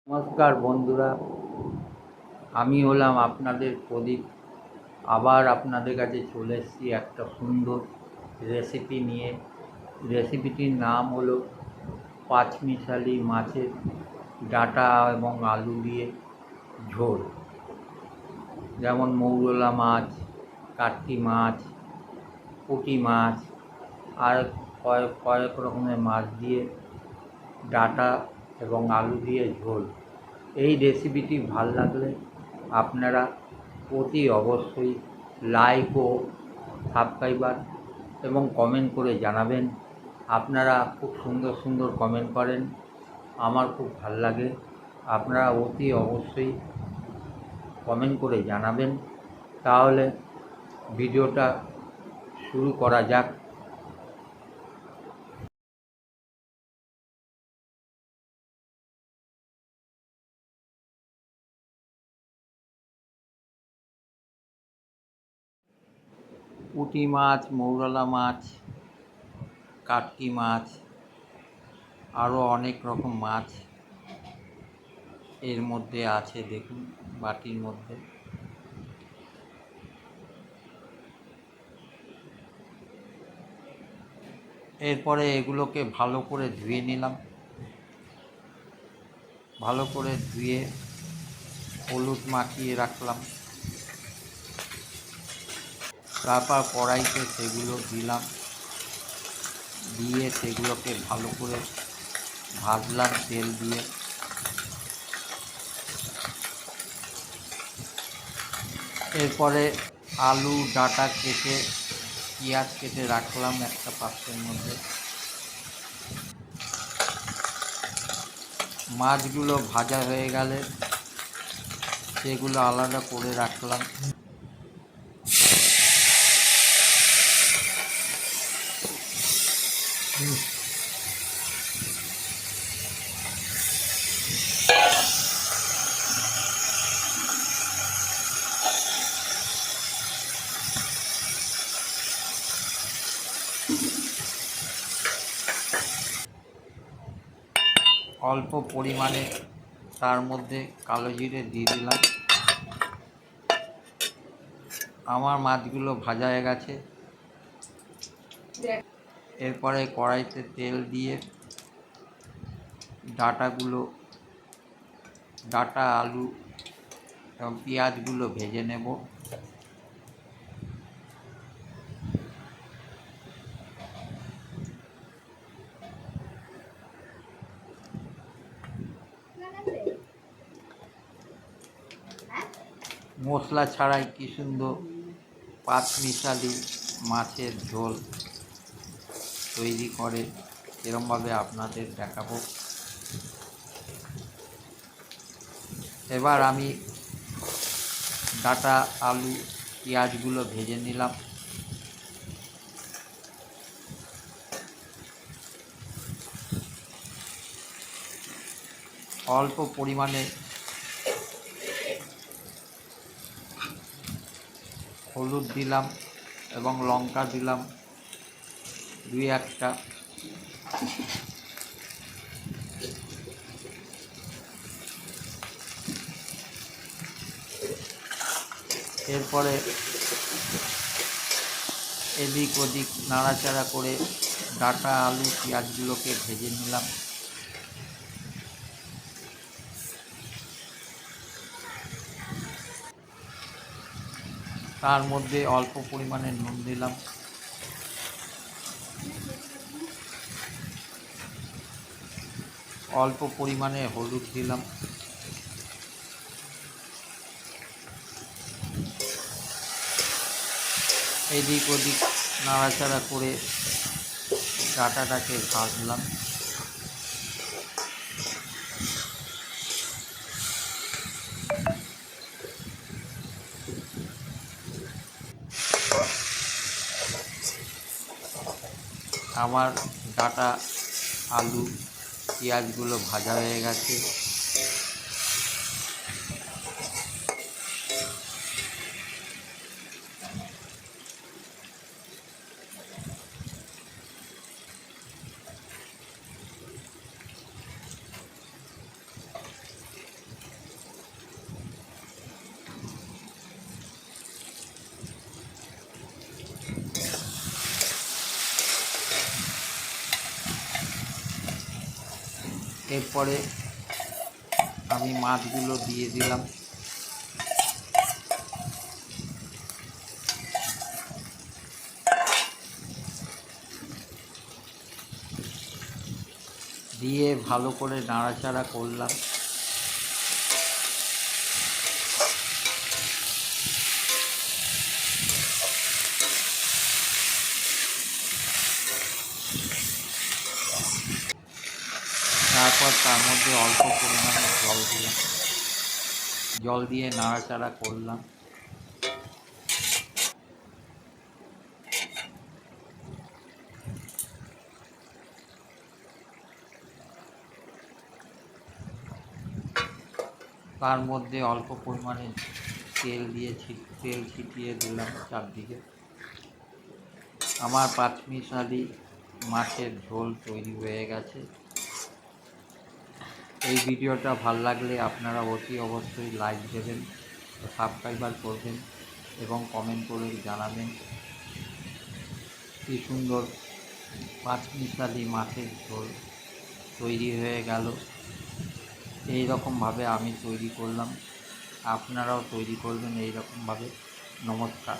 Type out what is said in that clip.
নমস্কার বন্ধুরা, আমি হলাম আপনাদের প্রদীপ। আবার আপনাদের কাছে চলে এসেছি একটা সুন্দর রেসিপি নিয়ে। রেসিপিটির নাম হলো পাঁচমিশালি মাছের ডাঁটা এবং আলু দিয়ে ঝোল। যেমন মৌরলা মাছ, কাটকি মাছ, পুঁটি মাছ আর কয়েক রকমের মাছ দিয়ে ডাঁটা এবং আলু দিয়ে ঝোল। এই রেসিপিটি ভাল লাগলে আপনারা অতি অবশ্যই লাইক ও সাবস্ক্রাইবার এবং কমেন্ট করে জানাবেন। আপনারা খুব সুন্দর সুন্দর কমেন্ট করেন, আমার খুব ভাল লাগে। আপনারা অতি অবশ্যই কমেন্ট করে জানাবেন। তাহলে ভিডিওটা শুরু করা যাক। পুঁটি মাছ, মৌরলা মাছ, কাটকি মাছ, আরও অনেক রকম মাছ এর মধ্যে আছে, দেখুন বাটির মধ্যে। এরপরে এগুলোকে ভালো করে ধুয়ে নিলাম। ভালো করে ধুয়ে হলুদ মাখিয়ে রাখলাম। তারপর কড়াইতে সেগুলো দিলাম, দিয়ে সেগুলোকে ভালো করে ভাজলাম তেল দিয়ে। এরপরে আলু ডাঁটা কেটে, পেঁয়াজ কেটে রাখলাম একটা পাত্রের মধ্যে। মাছগুলো ভাজা হয়ে গেলে সেগুলো আলাদা করে রাখলাম। অল্প পরিমাণে তার মধ্যে কালো জিরে দিয়ে দিলাম। আমার মাছগুলো ভাজা হয়ে গেছে। এরপরে কড়াইতে তেল দিয়ে ডাঁটা, আলু এবং পেঁয়াজগুলো ভেজে নেব। মশলা ছাড়াই কি সুন্দর পাঁচমিশালি মাছের ঝোল তৈরি করে, এরমভাবে আপনাদের দেখাবো। এবার আমি ডাঁটা, আলু, পেঁয়াজগুলো ভেজে নিলাম। অল্প পরিমাণে হলুদ দিলাম এবং লঙ্কা দিলাম 2-1টা। এরপরে এদিক ওদিক নাড়াচাড়া করে ডাঁটা, আলু, পেঁয়াজগুলোকে ভেজে নিলাম। তার মধ্যে অল্প পরিমাণে নুন দিলাম। অল্প পরিমাণে হলুদ দিলাম। এদিক ওদিক নাড়াচাড়া করে ডাঁটাটাকে ভাজলাম। আমার ডাঁটা, আলু, পেঁয়াজগুলো ভাজা হয়ে গেছে। এরপরে আমি মাছগুলো দিয়ে দিলাম। দিয়ে ভালো করে নাড়াচাড়া করলাম। তারপর তার মধ্যে অল্প পরিমাণে জল দিলাম, জল দিয়ে নাড়াচাড়া করলাম। তার মধ্যে অল্প পরিমাণে তেল ছিটিয়ে দিলাম চারদিকে। আমার পাঁচমিশালি মাছের ঝোল তৈরি হয়ে গেছে। এই ভিডিওটা ভালো লাগলে আপনারা অতি অবশ্যই লাইক দেবেন, সাবস্ক্রাইবার করবেন এবং কমেন্ট করে জানাবেন কি সুন্দর পাঁচমিশালি মাছের ঝোল তৈরি হয়ে গেল। এই রকমভাবে আমি তৈরি করলাম, আপনারাও তৈরি করবেন এই রকমভাবে। নমস্কার।